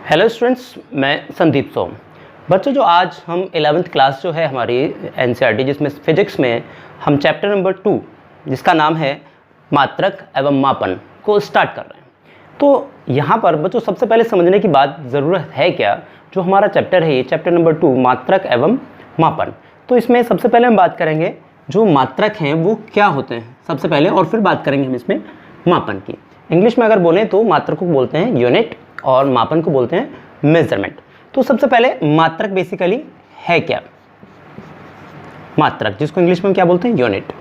Hello students, मैं संदीप सोम। बच्चों, जो आज हम 11th क्लास जो है हमारी एनसीईआरटी, जिसमें फिजिक्स में हम चैप्टर नंबर 2 जिसका नाम है मात्रक एवं मापन को स्टार्ट कर रहे हैं। तो यहाँ पर बच्चों सबसे पहले समझने की बात ज़रूरत है क्या, जो हमारा चैप्टर है ये चैप्टर नंबर 2 मात्रक एवं मापन। तो इसमें सबसे पहले हम बात करेंगे जो मात्रक हैं वो क्या होते हैं सबसे पहले, और फिर बात करेंगे हम इसमें मापन की। इंग्लिश में अगर बोलें तो मात्रक को बोलते हैं यूनिट और मापन को बोलते हैं मेजरमेंट। तो सबसे पहले मात्रक बेसिकली है क्या? मात्रक जिसको इंग्लिश में क्या बोलते हैं, यूनिट।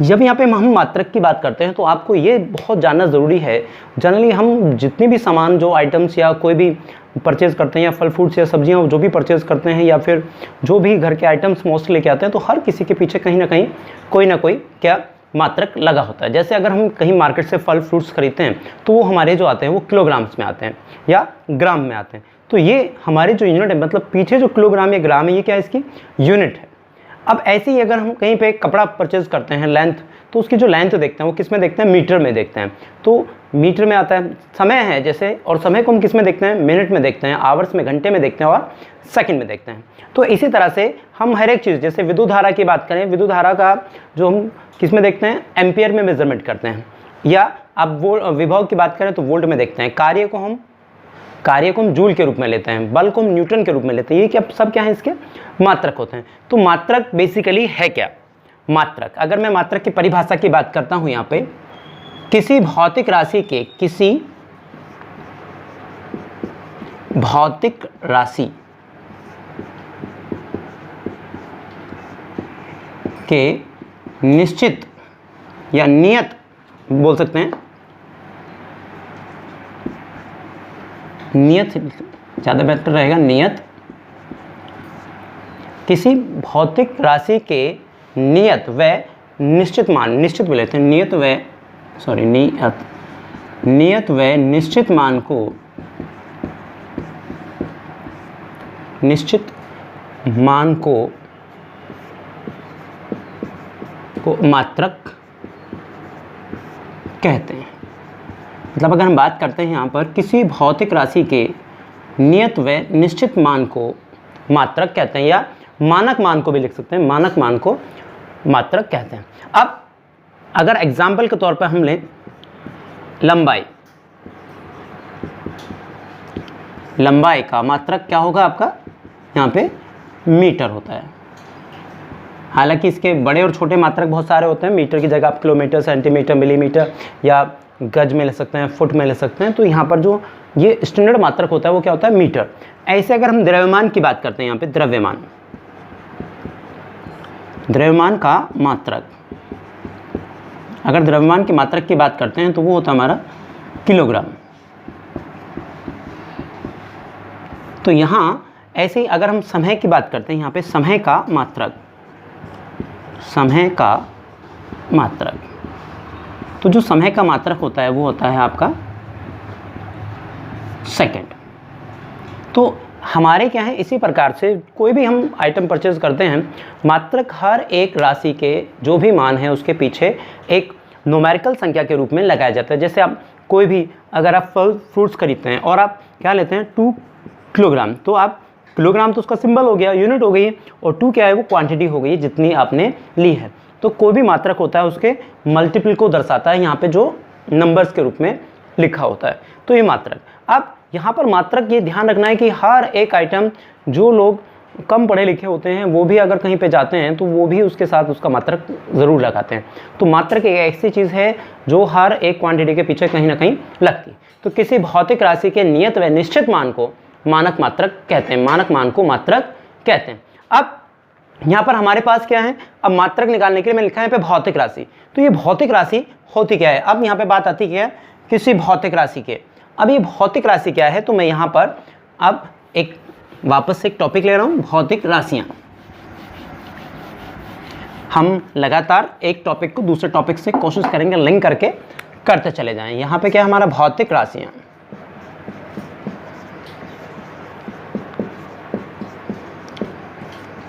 जब यहाँ पे हम मात्रक की बात करते हैं तो आपको ये बहुत जानना ज़रूरी है। जनरली हम जितनी भी सामान जो आइटम्स या कोई भी परचेज़ करते हैं, या फल फ्रूट्स या सब्जियाँ जो भी परचेज़ करते हैं, या फिर जो भी घर के आइटम्स मोस्टली लेके आते हैं, तो हर किसी के पीछे कहीं ना कहीं कोई ना कोई क्या मात्रक लगा होता है। जैसे अगर हम कहीं मार्केट से फल फ्रूट्स खरीदते हैं तो वो हमारे जो आते हैं वो किलोग्राम्स में आते हैं या ग्राम में आते हैं। तो ये हमारे जो यूनिट है, मतलब पीछे जो किलोग्राम या ग्राम है, ये क्या है, इसकी यूनिट है। अब ऐसे ही अगर हम कहीं पे कपड़ा परचेज़ करते हैं, लेंथ, तो उसकी जो लेंथ देखते हैं वो किस में देखते हैं, मीटर में देखते हैं। तो मीटर में आता है समय है जैसे, और समय को हम किस में देखते हैं, मिनट में देखते हैं, आवर्स में, घंटे में देखते हैं, और सेकंड में देखते हैं। तो इसी तरह से हम हर एक चीज़, जैसे विद्युत धारा की बात करें, विद्युत धारा का जो हम किस में देखते हैं, एम्पियर में मेजरमेंट करते हैं। या अब विभव की बात करें तो वोल्ट में देखते हैं। कार्य को हम जूल के रूप में लेते हैं, बल को हम न्यूटन के रूप में लेते हैं। ये क्या सब क्या है, इसके मात्रक होते हैं। तो मात्रक बेसिकली है क्या? मात्रक, अगर मैं मात्रक की परिभाषा की बात करता हूं यहाँ पे, किसी भौतिक राशि के निश्चित या नियत बोल सकते हैं, नियत ज़्यादा बेहतर रहेगा, नियत, किसी भौतिक राशि के नियत व निश्चित मान, निश्चित भी लेते हैं, नियत व निश्चित मान को मात्रक कहते हैं। मतलब अगर हम बात करते हैं यहाँ पर किसी भौतिक राशि के नियत व निश्चित मान को मात्रक कहते हैं, या मानक मान को भी लिख सकते हैं, मानक मान को मात्रक कहते हैं। अब अगर एग्जाम्पल के तौर पर हम लें लंबाई का मात्रक क्या होगा आपका, यहाँ पे मीटर होता है। हालांकि इसके बड़े और छोटे मात्रक बहुत सारे होते हैं। मीटर की जगह आप किलोमीटर, सेंटीमीटर, मिलीमीटर या गज में ले सकते हैं, फुट में ले सकते हैं। तो यहाँ पर जो ये स्टैंडर्ड मात्रक होता है वो क्या होता है, मीटर। ऐसे अगर हम द्रव्यमान की बात करते हैं, यहाँ पे द्रव्यमान का मात्रक, अगर द्रव्यमान के मात्रक की बात करते हैं तो वो होता है हमारा किलोग्राम। तो यहाँ ऐसे ही अगर हम समय की बात करते हैं, यहाँ पे समय का मात्रक, तो जो समय का मात्रक होता है वो होता है आपका सेकंड। तो हमारे क्या है, इसी प्रकार से कोई भी हम आइटम परचेज करते हैं, मात्रक हर एक राशि के जो भी मान है उसके पीछे एक न्यूमेरिकल संख्या के रूप में लगाया जाता है। जैसे आप कोई भी, अगर आप फल फ्रूट्स खरीदते हैं और आप क्या लेते हैं, 2 किलोग्राम, तो आप किलोग्राम तो उसका सिंबल हो गया, यूनिट हो गई, और 2 क्या है, वो क्वांटिटी हो गई जितनी आपने ली है। तो कोई भी मात्रक होता है उसके मल्टीपल को दर्शाता है, यहाँ पे जो नंबर्स के रूप में लिखा होता है, तो ये मात्रक। अब यहाँ पर मात्रक ये ध्यान रखना है कि हर एक आइटम, जो लोग कम पढ़े लिखे होते हैं वो भी अगर कहीं पे जाते हैं तो वो भी उसके साथ उसका मात्रक ज़रूर लगाते हैं। तो मात्रक एक ऐसी चीज़ है जो हर एक क्वांटिटी के पीछे कहीं ना कहीं लगती है। तो किसी भौतिक राशि के नियत व निश्चित मान को मानक मात्रक कहते हैं, मानक मान को मात्रक कहते हैं। अब यहाँ पर हमारे पास क्या है, अब मात्रक निकालने के लिए मैं लिखा है यहाँ पे भौतिक राशि। तो ये भौतिक राशि होती क्या है, अब यहाँ पे बात आती क्या है, किसी भौतिक राशि के। अब ये भौतिक राशि क्या है, तो मैं यहाँ पर अब एक वापस से एक टॉपिक ले रहा हूँ, भौतिक राशियाँ। हम लगातार एक टॉपिक को दूसरे टॉपिक से कोशिश करेंगे लिंक करके करते चले जाएं। यहाँ पे क्या हमारा भौतिक राशियाँ,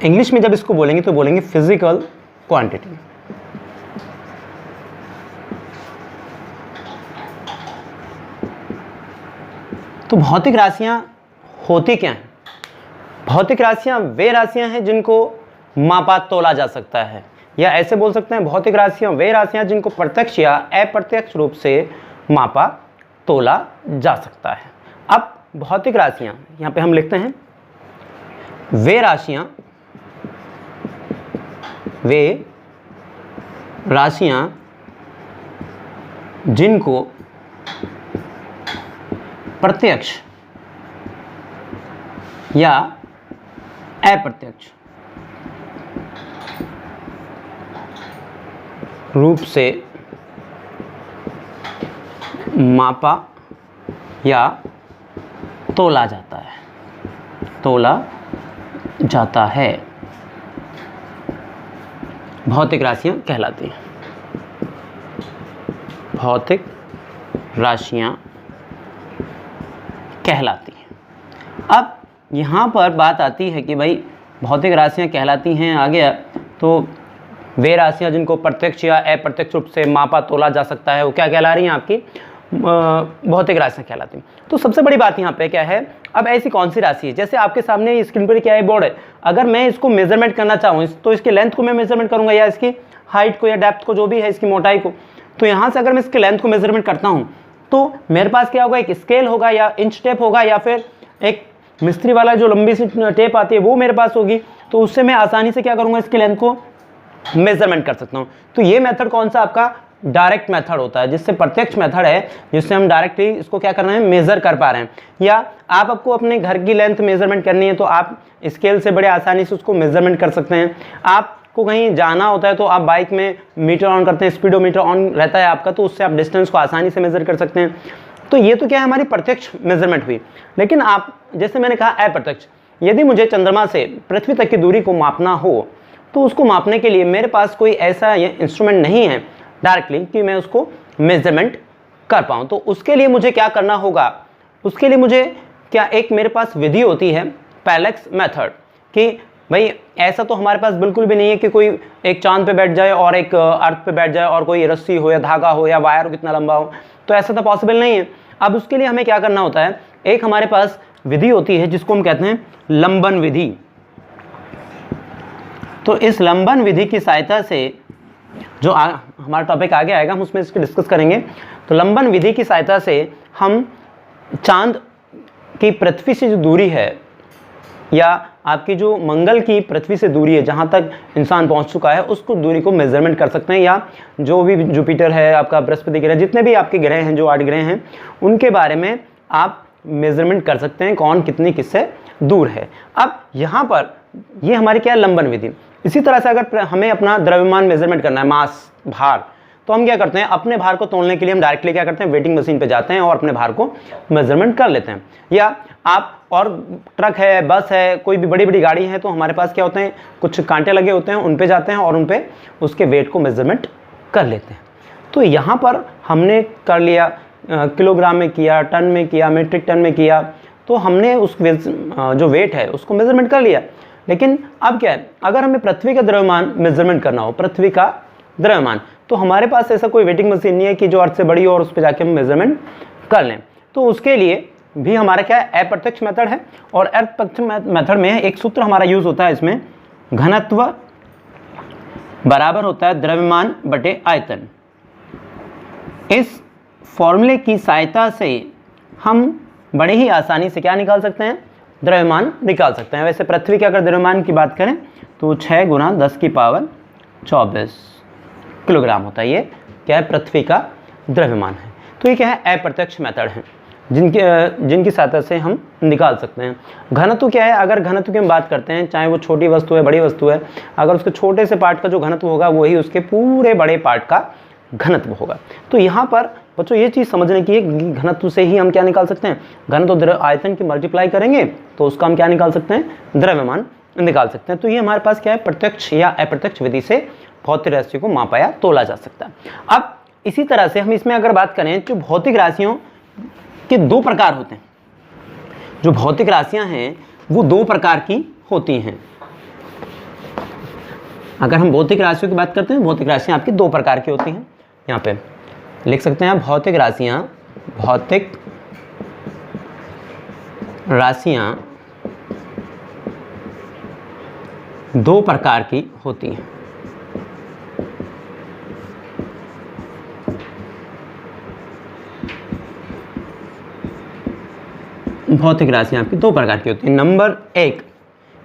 इंग्लिश में जब इसको बोलेंगे तो बोलेंगे फिजिकल क्वांटिटी। तो भौतिक राशियाँ होती क्या हैं? भौतिक राशियाँ वे राशियाँ हैं जिनको मापा तोला जा सकता है, या ऐसे बोल सकते हैं भौतिक राशियाँ वे राशियाँ जिनको प्रत्यक्ष या अप्रत्यक्ष रूप से मापा तोला जा सकता है। अब भौतिक राशियाँ यहाँ पे हम लिखते हैं वे राशियाँ जिनको प्रत्यक्ष या अप्रत्यक्ष रूप से मापा या तोला जाता है भौतिक राशियाँ कहलाती हैं। भौतिक राशियाँ कहलाती हैं। अब यहाँ पर बात आती है कि भाई भौतिक राशियाँ कहलाती हैं आ गया, तो वे राशियाँ जिनको प्रत्यक्ष या अप्रत्यक्ष रूप से मापा तोला जा सकता है वो क्या कहला रही हैं? आपकी भौतिक राशियाँ कहलाती हैं। तो सबसे बड़ी बात यहाँ पे क्या है, अब ऐसी कौन सी राशि है, जैसे आपके सामने स्क्रीन पर क्या है, बोर्ड है, अगर मैं इसको मेजरमेंट करना चाहूँ तो इसके लेंथ को मैं मेजरमेंट करूँगा या इसकी हाइट को या डेप्थ को, जो भी है इसकी मोटाई को, तो यहाँ से अगर मैं इसके लेंथ को मेजरमेंट करता हूँ तो मेरे पास क्या होगा, एक स्केल होगा या इंच टेप होगा या फिर एक मिस्त्री वाला जो लंबी सी टेप आती है वो मेरे पास होगी, तो उससे मैं आसानी से क्या करूँगा, इसके लेंथ को मेजरमेंट कर सकता हूँ। तो ये मेथड कौन सा आपका डायरेक्ट मेथड होता है, जिससे प्रत्यक्ष मेथड है, जिससे हम डायरेक्टली इसको क्या कर रहे हैं, मेज़र कर पा रहे हैं। या आपको अपने घर की लेंथ मेजरमेंट करनी है तो आप स्केल से बड़े आसानी से उसको मेजरमेंट कर सकते हैं। आपको कहीं जाना होता है तो आप बाइक में मीटर ऑन करते हैं, स्पीडोमीटर ऑन रहता है आपका, तो उससे आप डिस्टेंस को आसानी से मेजर कर सकते हैं। तो ये तो क्या है, हमारी प्रत्यक्ष मेजरमेंट हुई। लेकिन आप जैसे मैंने कहा अप्रत्यक्ष, यदि मुझे चंद्रमा से पृथ्वी तक की दूरी को मापना हो तो उसको मापने के लिए मेरे पास कोई ऐसा इंस्ट्रूमेंट नहीं है डायरेक्टली कि मैं उसको मेजरमेंट कर पाऊँ। तो उसके लिए मुझे क्या करना होगा, उसके लिए मुझे क्या, एक मेरे पास विधि होती है पैरेलैक्स मेथड, कि भाई ऐसा तो हमारे पास बिल्कुल भी नहीं है कि कोई एक चांद पे बैठ जाए और एक अर्थ पे बैठ जाए और कोई रस्सी हो या धागा हो या वायर हो कितना लंबा हो, तो ऐसा तो पॉसिबल नहीं है। अब उसके लिए हमें क्या करना होता है, एक हमारे पास विधि होती है जिसको हम कहते हैं लंबन विधि। तो इस लंबन विधि की सहायता से जो हमारा टॉपिक आगे आएगा हम उसमें इसको डिस्कस करेंगे। तो लंबन विधि की सहायता से हम चांद की पृथ्वी से जो दूरी है या आपकी जो मंगल की पृथ्वी से दूरी है जहाँ तक इंसान पहुँच चुका है, उसको दूरी को मेजरमेंट कर सकते हैं। या जो भी जुपिटर है, आपका बृहस्पति ग्रह, जितने भी आपके ग्रह हैं, जो 8 ग्रह हैं, उनके बारे में आप मेजरमेंट कर सकते हैं कौन कितनी किससे दूर है। अब यहाँ पर ये हमारी क्या है, लंबन विधि। इसी तरह से अगर हमें अपना द्रव्यमान मेजरमेंट करना है, मास, भार, तो हम क्या करते हैं, अपने भार को तोलने के लिए हम डायरेक्टली क्या करते हैं, वेटिंग मशीन पे जाते हैं और अपने भार को मेजरमेंट कर लेते हैं। या आप और ट्रक है, बस है, कोई भी बड़ी बड़ी गाड़ी है, तो हमारे पास क्या होते हैं, कुछ कांटे लगे होते हैं, उन पे जाते हैं और उन पे उसके वेट को मेजरमेंट कर लेते हैं। तो यहाँ पर हमने कर लिया, किलोग्राम में किया, टन में किया, मीट्रिक टन में किया, तो हमने उस जो वेट है उसको मेजरमेंट कर लिया। लेकिन अब क्या है, अगर हमें पृथ्वी का द्रव्यमान मेजरमेंट करना हो, पृथ्वी का द्रव्यमान, तो हमारे पास ऐसा कोई वेटिंग मशीन नहीं है कि जो अर्थ से बड़ी हो और उस पर जाके हम मेजरमेंट कर लें। तो उसके लिए भी हमारा क्या है, अप्रत्यक्ष मेथड है। और अप्रत्यक्ष मेथड में एक सूत्र हमारा यूज होता है इसमें, घनत्व बराबर होता है द्रव्यमान बटे आयतन। इस फॉर्मूले की सहायता से हम बड़े ही आसानी से क्या निकाल सकते हैं, द्रव्यमान निकाल सकते हैं। वैसे पृथ्वी के अगर द्रव्यमान की बात करें तो 6 × 10⁻24 किलोग्राम होता है। ये क्या है, पृथ्वी का द्रव्यमान है। तो ये क्या है, अप्रत्यक्ष मेथड है जिनकी सहायता से हम निकाल सकते हैं। घनत्व क्या है, अगर घनत्व की हम बात करते हैं, चाहे वो छोटी वस्तु है, बड़ी वस्तु है, अगर उसके छोटे से पार्ट का जो घनत्व होगा वही उसके पूरे बड़े पार्ट का घनत्व होगा। तो यहाँ पर बच्चों ये चीज़ समझने की है, घनत्व से ही हम क्या निकाल सकते हैं, घनत्व आयतन की मल्टीप्लाई करेंगे तो उसका हम क्या निकाल सकते हैं, द्रव्यमान निकाल सकते हैं। तो ये हमारे पास क्या है, प्रत्यक्ष या अप्रत्यक्ष विधि से भौतिक राशियों को मापा या तोला जा सकता है। अब इसी तरह से हम इसमें अगर बात करें, जो भौतिक राशियों के 2 प्रकार होते हैं, जो भौतिक राशियां हैं वो 2 प्रकार की होती हैं। अगर हम भौतिक राशियों की बात करते हैं, भौतिक राशियां आपकी 2 प्रकार की होती हैं। यहाँ पे लिख सकते हैं आप, भौतिक राशियां दो प्रकार की होती हैं। भौतिक राशियां आपकी दो प्रकार की होती हैं। नंबर एक,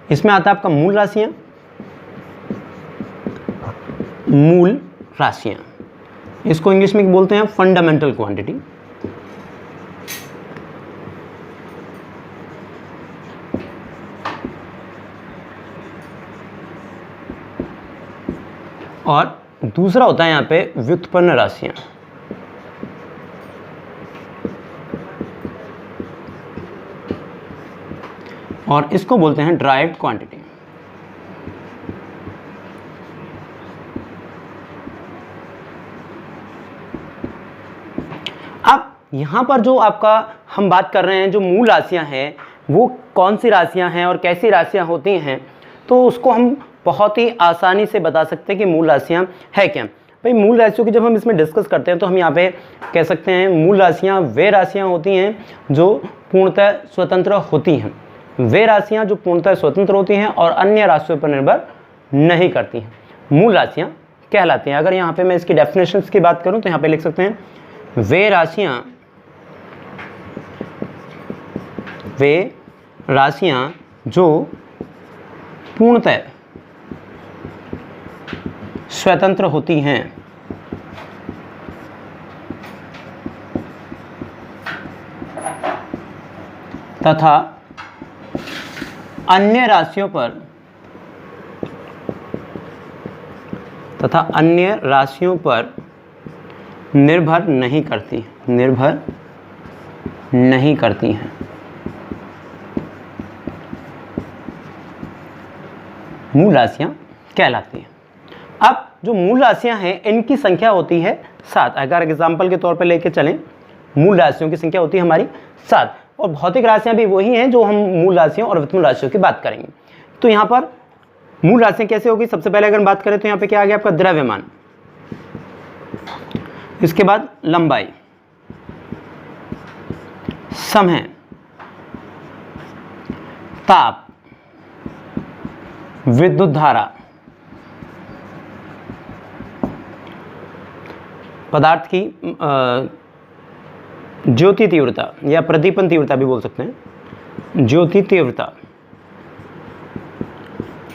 इसमें आता है आपका मूल राशियां। मूल राशियां, इसको इंग्लिश में बोलते हैं फंडामेंटल क्वांटिटी। और दूसरा होता है यहाँ पे व्युत्पन्न राशियां। और इसको बोलते हैं ड्राइव्ड क्वांटिटी। अब यहां पर जो आपका हम बात कर रहे हैं, जो मूल राशियां हैं वो कौन सी राशियां हैं और कैसी राशियां होती हैं, तो उसको हम बहुत ही आसानी से बता सकते हैं कि मूल राशियां है क्या। भाई मूल राशियों की जब हम इसमें डिस्कस करते हैं तो हम यहाँ पे कह सकते हैं मूल राशियां वे राशियां होती हैं जो पूर्णतः स्वतंत्र होती हैं। वे राशियां जो पूर्णतः स्वतंत्र होती हैं और अन्य राशियों पर निर्भर नहीं करती हैं, मूल राशियां कहलाती हैं। अगर यहाँ पे मैं इसकी डेफिनेशंस की बात करूँ तो यहाँ पे लिख सकते हैं वे राशियां जो पूर्णतः स्वतंत्र होती हैं तथा अन्य राशियों पर निर्भर नहीं करती हैं। मूल राशियां कहलाती हैं। अब जो मूल राशियां हैं इनकी संख्या होती है 7। अगर एग्जाम्पल के तौर पर लेके चलें, मूल राशियों की संख्या होती है हमारी 7। और भौतिक राशियां भी वही हैं जो हम मूल राशियों और व्युत्पन्न राशियों की बात करेंगे। तो यहाँ पर मूल राशियां कैसे होगी, सबसे पहले अगर हम बात करें तो यहाँ पे क्या आ गया आपका द्रव्यमान, इसके बाद लंबाई, समय, ताप, विद्युत धारा, पदार्थ की ज्योति तीव्रता या प्रदीपन तीव्रता भी बोल सकते हैं, ज्योति तीव्रता,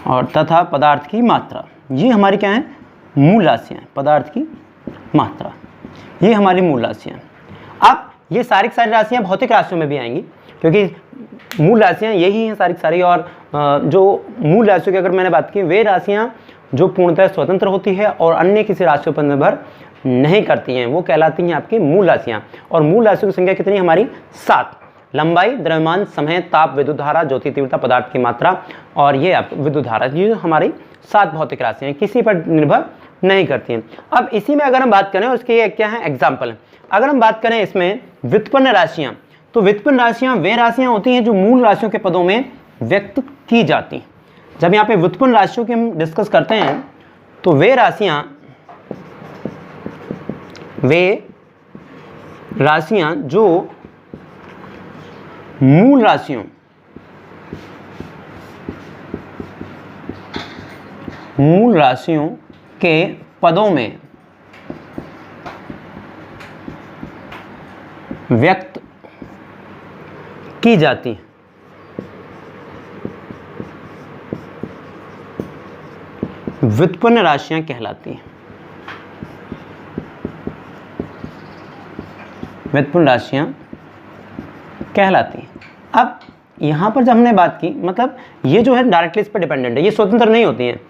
और तथा पदार्थ की मात्रा। ये हमारी क्या है, मूल राशियां हैं। पदार्थ की मात्रा, ये हमारी मूल राशियां। अब ये सारी की सारी राशियां भौतिक राशियों में भी आएंगी, क्योंकि मूल राशियां यही हैं सारी की सारी। और जो मूल राशियों की अगर मैंने बात की, वे राशियां जो पूर्णतः स्वतंत्र होती है और अन्य किसी राशियों पर निर्भर नहीं करती हैं, वो कहलाती हैं आपकी मूल राशियां। और मूल राशियों की संख्या कितनी, हमारी 7। लंबाई, द्रव्यमान, समय, ताप, विद्युत धारा, ज्योति तीव्रता, पदार्थ की मात्रा और ये आप विद्युत धारा, ये हमारी 7 भौतिक राशियां हैं, किसी पर निर्भर नहीं करती हैं। अब इसी में अगर हम बात करें, उसके क्या है एग्जाम्पल है। अगर हम बात करें इसमें व्युत्पन्न राशियां, तो व्युत्पन्न राशियां वे राशियां होती हैं जो मूल राशियों के पदों में व्यक्त की जाती हैं। जब यहाँ पे व्युत्पन्न राशियों की हम डिस्कस करते हैं तो वे राशियां जो मूल राशियों के पदों में व्यक्त की जाती हैं, व्युत्पन्न राशियां कहलाती हैं। व्युत्पन्न राशियां कहलाती हैं। अब यहाँ पर जब हमने बात की, मतलब ये जो है डायरेक्टली इस पर डिपेंडेंट है, ये स्वतंत्र नहीं होती हैं।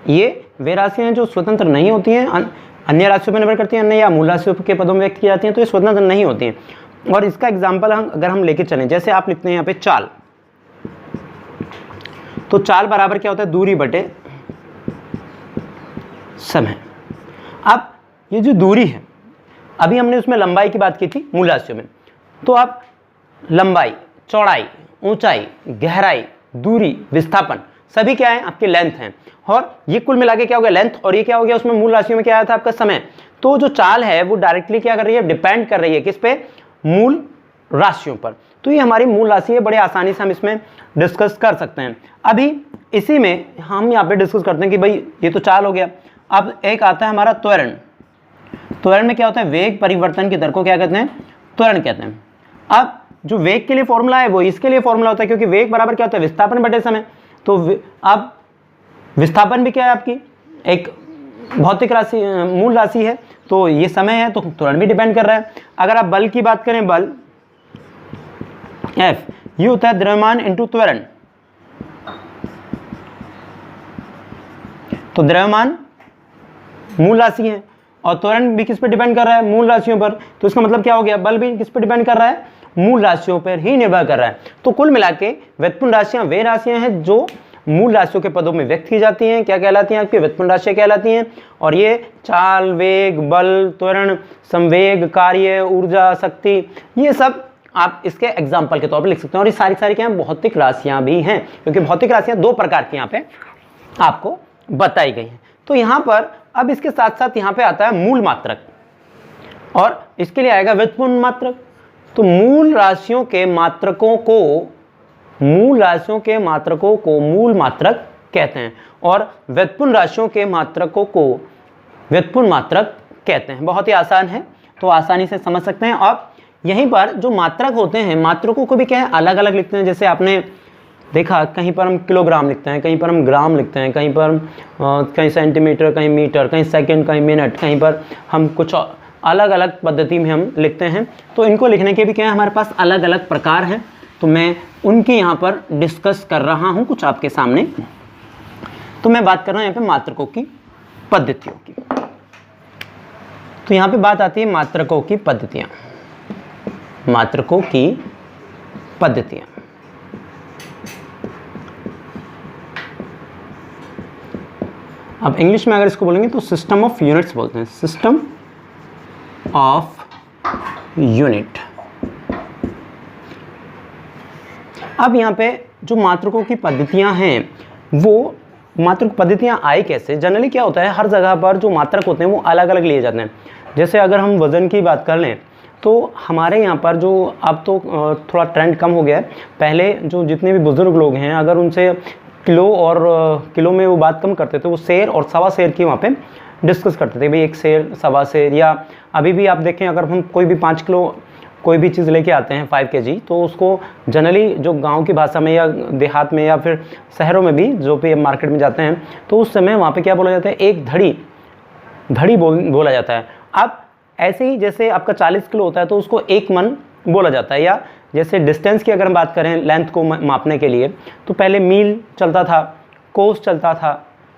ये वे राशियां जो स्वतंत्र नहीं होती हैं, अन्य राशियों पर निर्भर करती हैं, अन्य या मूल राशियों के पदों में व्यक्त की जाती हैं, तो ये स्वतंत्र नहीं होती हैं। और इसका एग्जाम्पल अगर हम लेके चलें, जैसे आप लिखते हैं यहाँ पे चाल, तो चाल बराबर क्या होता है, दूरी बटे समय। अब ये जो दूरी है, अभी हमने उसमें लंबाई की बात की थी मूल राशियों में, तो आप लंबाई, चौड़ाई, ऊंचाई, गहराई, दूरी, विस्थापन सभी क्या है आपके लेंथ हैं। और ये कुल मिला के क्या हो गया लेंथ, और ये क्या हो गया उसमें मूल राशियों में क्या आया था आपका समय। तो जो चाल है वो डायरेक्टली क्या कर रही है, डिपेंड कर रही है किस पे, मूल राशियों पर। तो ये हमारी मूल राशि है, बड़े आसानी से हम इसमें डिस्कस कर सकते हैं। अभी इसी में हम यहाँ पे डिस्कस करते हैं कि भाई ये तो चाल हो गया। अब एक आता है हमारा त्वरण। त्वरण में क्या होता है, वेग परिवर्तन की दर को क्या कहते हैं, त्वरण कहते हैं। अब जो वेग के लिए फॉर्मूला है वो इसके लिए फॉर्मूला होता है, क्योंकि वेग बराबर क्या होता है, विस्थापन बटे समय। तो अब विस्थापन भी क्या है, आपकी एक भौतिक राशि, मूल राशि है, तो ये समय है, तो त्वरण भी डिपेंड कर रहा है। अगर आप बल की बात करें, बल F ये होता है द्रव्यमान इंटू त्वरण। तो द्रव्यमान मूल राशि है और त्वरण भी किस पे डिपेंड कर रहा है, मूल राशियों पर। तो इसका मतलब क्या हो गया, बल भी किस पे डिपेंड कर रहा है, मूल राशियों पर ही निर्भर कर रहा है। तो कुल मिला के व्युत्पन्न राशियां वे राशियां हैं जो मूल राशियों के पदों में व्यक्त की जाती हैं। क्या कहलाती हैं, आपकी व्युत्पन्न राशियां कहलाती हैं। और ये चाल, वेग, बल, त्वरण, संवेग, कार्य, ऊर्जा, शक्ति, ये सब आप इसके एग्जाम्पल के तौर पर लिख सकते हैं। और ये सारी क्या हैं, भौतिक राशियां भी हैं, क्योंकि भौतिक राशियां दो प्रकार की यहाँ पे आपको बताई गई हैं। तो यहाँ पर अब इसके साथ साथ यहाँ पे आता है मूल मात्रक, और इसके लिए आएगा व्युत्पन्न मात्रक। तो मूल राशियों के मात्रकों को मूल मात्रक कहते हैं, और व्युत्पन्न राशियों के मात्रकों को व्युत्पन्न मात्रक कहते हैं। बहुत ही आसान है, तो आसानी से समझ सकते हैं। अब यहीं पर जो मात्रक होते हैं, मात्रकों को भी क्या है, अलग अलग लिखते हैं। जैसे आपने देखा, कहीं पर हम किलोग्राम लिखते हैं, कहीं पर हम ग्राम लिखते हैं, कहीं पर कहीं सेंटीमीटर, कहीं मीटर, कहीं सेकंड, कहीं मिनट, कहीं पर हम कुछ अलग अलग पद्धति में हम लिखते हैं। तो इनको लिखने के भी क्या है, हमारे पास अलग अलग प्रकार हैं। तो मैं उनकी यहाँ पर डिस्कस कर रहा हूँ कुछ आपके सामने। तो मैं बात कर रहा हूँ यहाँ पे मात्रकों की पद्धतियों की। तो यहाँ पे बात आती है मात्रकों की पद्धतियाँ। मात्रकों की पद्धतियाँ, अब इंग्लिश में अगर इसको बोलेंगे तो सिस्टम ऑफ यूनिट्स बोलते हैं, सिस्टम ऑफ यूनिट। अब यहाँ पे जो मात्रकों की पद्धतियाँ हैं, वो मात्रक पद्धतियाँ आई कैसे। जनरली क्या होता है, हर जगह पर जो मात्रक होते हैं वो अलग अलग लिए जाते हैं। जैसे अगर हम वज़न की बात कर लें, तो हमारे यहाँ पर जो अब तो थोड़ा ट्रेंड कम हो गया है। पहले जो जितने भी बुज़ुर्ग लोग हैं, अगर उनसे किलो और किलो में वो बात कम करते थे, वो सेर और सवा सेर की वहाँ पे डिस्कस करते थे, भाई एक सेर, सवा सेर। या अभी भी आप देखें, अगर हम कोई भी 5 किलो कोई भी चीज़ लेके आते हैं 5 kg, तो उसको जनरली जो गांव की भाषा में या देहात में या फिर शहरों में भी जो पे मार्केट में जाते हैं, तो उस समय वहाँ पे क्या बोला जाता है, एक धड़ी बोला जाता है। अब ऐसे ही जैसे आपका 40 किलो होता है तो उसको 1 मन बोला जाता है। या जैसे डिस्टेंस की अगर हम बात करें, लेंथ को मापने के लिए, तो पहले मील चलता था, कोस चलता था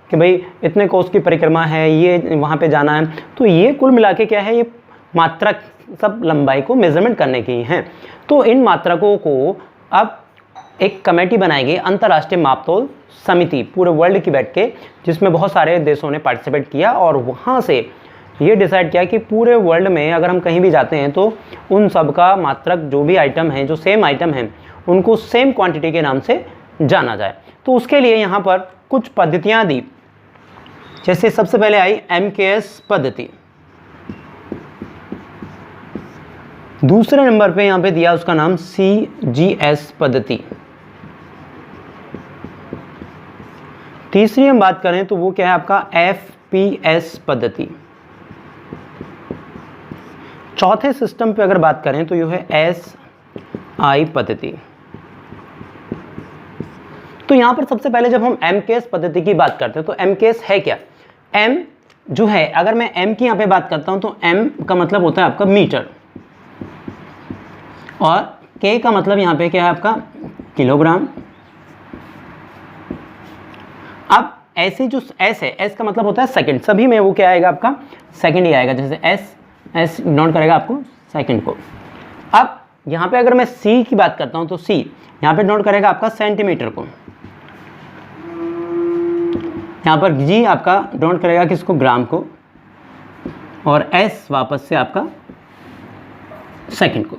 कि भाई इतने कोस की परिक्रमा है, ये वहाँ पे जाना है। तो ये कुल मिला के क्या है, ये मात्रक सब लंबाई को मेजरमेंट करने की हैं। तो इन मात्रकों को अब एक कमेटी बनाई गई, अंतर्राष्ट्रीय मापतोल समिति, पूरे वर्ल्ड की बैठ के, जिसमें बहुत सारे देशों ने पार्टिसिपेट किया। और वहाँ से ये डिसाइड किया कि पूरे वर्ल्ड में अगर हम कहीं भी जाते हैं तो उन सब का मात्रक जो भी आइटम हैं, जो सेम आइटम हैं, उनको सेम क्वांटिटी के नाम से जाना जाए। तो उसके लिए यहाँ पर कुछ पद्धतियाँ दी। जैसे सबसे पहले आई MKS पद्धति, दूसरे नंबर पे यहाँ पे दिया उसका नाम CGS पद्धति, तीसरी हम बात करें तो वो क्या है आपका FPS पद्धति, चौथे सिस्टम पे अगर बात करें तो ये है SI पद्धति। तो यहाँ पर सबसे पहले जब हम MKS पद्धति की बात करते हैं तो MKS है क्या। M जो है, अगर मैं M की यहाँ पे बात करता हूँ तो M का मतलब होता है आपका मीटर, और K का मतलब यहाँ पे क्या है आपका किलोग्राम। अब ऐसे जो S है, S का मतलब होता है सेकंड, सभी में वो क्या आएगा आपका सेकंड ही आएगा। जैसे S नोट करेगा आपको सेकंड को। अब यहाँ पे अगर मैं C की बात करता हूँ तो C यहाँ पे नोट करेगा आपका सेंटीमीटर को। यहाँ पर G आपका नोट करेगा किसको, ग्राम को, और S वापस से आपका सेकंड को।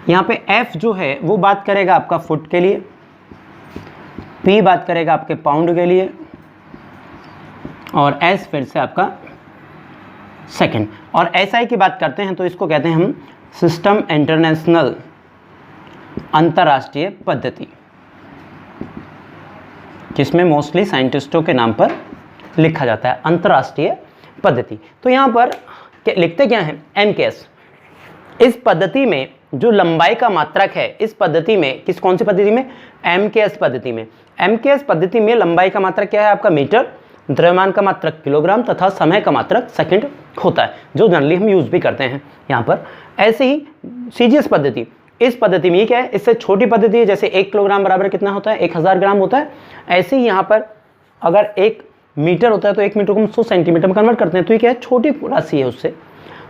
यहाँ पे F जो है वो बात करेगा आपका फुट के लिए, P बात करेगा आपके पाउंड के लिए, और S फिर से आपका सेकंड। और SI की बात करते हैं तो इसको कहते हैं हम सिस्टम इंटरनेशनल अंतर्राष्ट्रीय पद्धति, जिसमें मोस्टली साइंटिस्टों के नाम पर लिखा जाता है अंतर्राष्ट्रीय पद्धति। तो यहाँ पर लिखते क्या है, एमकेएस। इस पद्धति में जो लंबाई का मात्रक है, इस पद्धति में कौन सी पद्धति में, एमकेएस पद्धति में। एमकेएस पद्धति में लंबाई का मात्रक क्या है आपका, मीटर, द्रव्यमान का मात्रक किलोग्राम तथा समय का मात्रक सेकंड होता है, जो जनरली हम यूज भी करते हैं यहाँ पर। ऐसे ही सीजीएस पद्धति, इस पद्धति में ये क्या है, इससे छोटी पद्धति है, जैसे 1 किलोग्राम बराबर कितना होता है, 1000 ग्राम होता है। ऐसे ही यहाँ पर अगर 1 मीटर होता है तो 1 मीटर को हम 100 सेंटीमीटर में कन्वर्ट करते हैं, तो ये क्या है, छोटी राशि है उससे।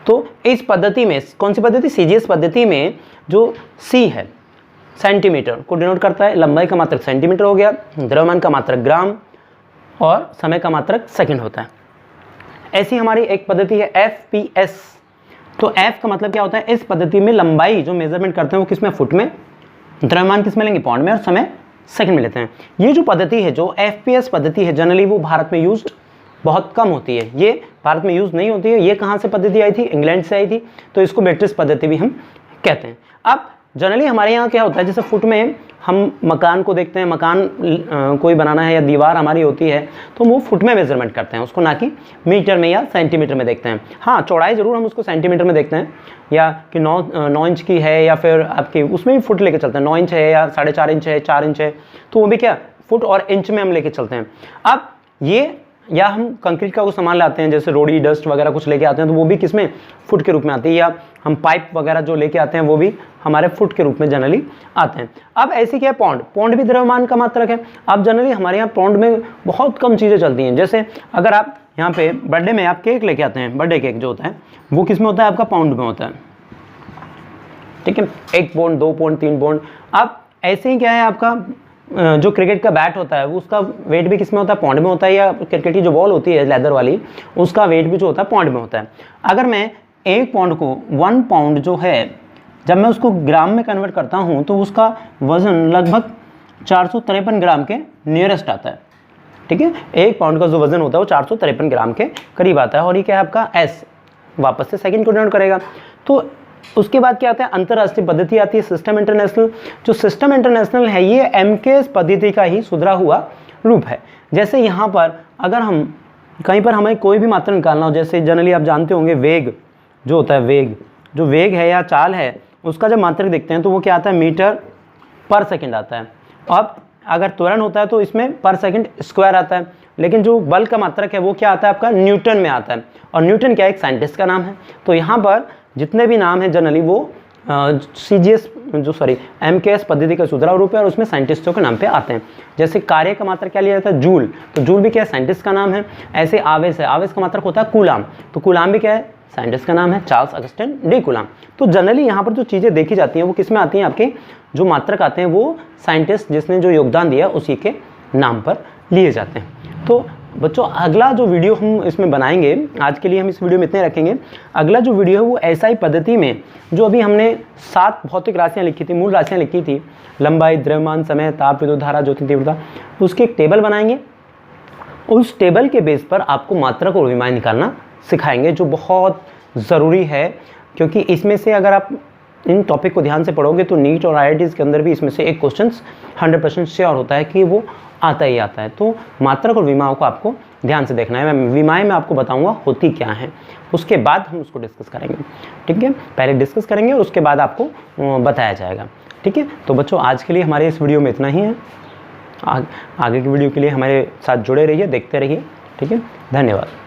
तो इस पद्धति में कौन सी पद्धति, सीजीएस पद्धति में जो सी है सेंटीमीटर को डिनोट करता है, लंबाई का मात्रक सेंटीमीटर हो गया, द्रव्यमान का मात्रक ग्राम और समय का मात्रक सेकंड होता है। ऐसी हमारी एक पद्धति है एफपीएस। तो एफ का मतलब क्या होता है, इस पद्धति में लंबाई जो मेजरमेंट करते हैं वो किसमें, फुट में, द्रव्यमान किसमें लेंगे, पाउंड में, और समय सेकंड में लेते हैं। ये जो पद्धति है, जो एफपीएस पद्धति है, जनरली वो भारत में यूज्ड बहुत कम होती है, ये भारत में यूज नहीं होती है। ये कहाँ से पद्धति आई थी, इंग्लैंड से आई थी, तो इसको ब्रिटिश पद्धति भी हम कहते हैं। अब जनरली हमारे यहाँ क्या होता है, जैसे फुट में हम मकान को देखते हैं, मकान कोई बनाना है या दीवार हमारी होती है तो वो फुट में मेजरमेंट करते हैं उसको, ना कि मीटर में या सेंटीमीटर में देखते हैं। हाँ, चौड़ाई ज़रूर हम उसको सेंटीमीटर में देखते हैं, या कि 9 इंच की है, या फिर आपकी उसमें भी फुट लेके चलते हैं, 9 इंच है या 4.5 इंच है, 4 इंच है, तो वो भी क्या फुट और इंच में हम लेके चलते हैं। अब ये, या हम कंक्रीट का वो सामान लाते हैं, जैसे रोड़ी, डस्ट वगैरह कुछ लेके आते हैं, तो वो भी किसमें, फुट के रूप में आती है। या हम पाइप वगैरह जो लेके आते हैं वो भी हमारे फुट के रूप में जनरली आते हैं। अब ऐसी क्या है, पौंड। पौंड भी द्रव्यमान का मात्रक है। अब जनरली हमारे यहाँ पौंड में बहुत कम चीज़ें चलती हैं। जैसे अगर आप यहाँ पे बर्थडे में आप केक लेके आते हैं, बर्थडे केक जो होता है वो किस में होता है, आपका पाउंड में होता है, ठीक है, 1 पाउंड, 2 पाउंड, 3 पाउंड। अब ऐसे ही क्या है, आपका जो क्रिकेट का बैट होता है वो उसका वेट भी किस में होता है, पाउंड में होता है। या क्रिकेट की जो बॉल होती है लेदर वाली, उसका वेट भी जो होता है पाउंड में होता है। अगर मैं 1 पाउंड को 1 पाउंड जो है, जब मैं उसको ग्राम में कन्वर्ट करता हूँ तो उसका वजन लगभग 453 ग्राम के नियरेस्ट आता है, ठीक है। 1 पाउंड का जो वजन होता है वो 453 ग्राम के करीब आता है। और ये क्या है आपका एस, वापस से सेकंड को डिनोट करेगा। तो उसके बाद क्या आता है, अंतर्राष्ट्रीय पद्धति आती है, सिस्टम इंटरनेशनल। जो सिस्टम इंटरनेशनल है ये एमकेएस पद्धति का ही सुधरा हुआ रूप है। जैसे यहाँ पर अगर हम कहीं पर हमें कोई भी मात्रा निकालना हो, जैसे जनरली आप जानते होंगे वेग जो होता है, वेग जो वेग है या चाल है, उसका जब मात्रक देखते हैं तो वो क्या आता है, मीटर पर सेकंड आता है। अब अगर त्वरण होता है तो इसमें पर सेकंड स्क्वायर आता है। लेकिन जो बल का मात्रक है वो क्या आता है आपका, न्यूटन में आता है। और न्यूटन क्या, एक साइंटिस्ट का नाम है। तो यहाँ पर जितने भी नाम हैं जनरली वो एमकेएस पद्धति का सुधरा रूप है और उसमें साइंटिस्टों के नाम पे आते हैं। जैसे कार्य का मात्रक क्या लिया जाता है, जूल, तो जूल भी क्या है, साइंटिस्ट का नाम है। ऐसे आवेश है, आवेश का मात्रक होता है कूलाम, तो कूलाम भी क्या है, साइंटिस्ट का नाम है, चार्ल्स अगस्टिन डी कूलाम। तो जनरली यहाँ पर जो चीज़ें देखी जाती हैं वो किस में आती हैं, आपके जो मात्रक आते हैं वो साइंटिस्ट जिसने जो योगदान दिया उसी के नाम पर लिए जाते हैं। तो बच्चों अगला जो वीडियो हम इसमें बनाएंगे, आज के लिए हम इस वीडियो में इतने रखेंगे। अगला जो वीडियो है वो एसआई पद्धति में जो अभी हमने 7 भौतिक राशियाँ लिखी थी, मूल राशियाँ लिखी थी, लंबाई, द्रव्यमान, समय, ताप, विद्युत धारा, ज्योति तीव्रता, उसकी एक टेबल बनाएंगे। उस टेबल के बेस पर आपको मात्रक और विमाएँ निकालना सिखाएंगे, जो बहुत ज़रूरी है। क्योंकि इसमें से अगर आप इन टॉपिक को ध्यान से पढ़ोगे तो नीट और आईआईटीज़ के अंदर भी इसमें से एक क्वेश्चन 100% श्योर होता है कि वो आता ही आता है। तो मात्रक और विमाओं को आपको ध्यान से देखना है। मैं विमाएं मैं आपको बताऊंगा होती क्या है, उसके बाद हम उसको डिस्कस करेंगे, ठीक है। पहले डिस्कस करेंगे और उसके बाद आपको बताया जाएगा, ठीक है। तो बच्चों आज के लिए हमारे इस वीडियो में इतना ही है। आगे की वीडियो के लिए हमारे साथ जुड़े रहिए, देखते रहिए, ठीक है। धन्यवाद।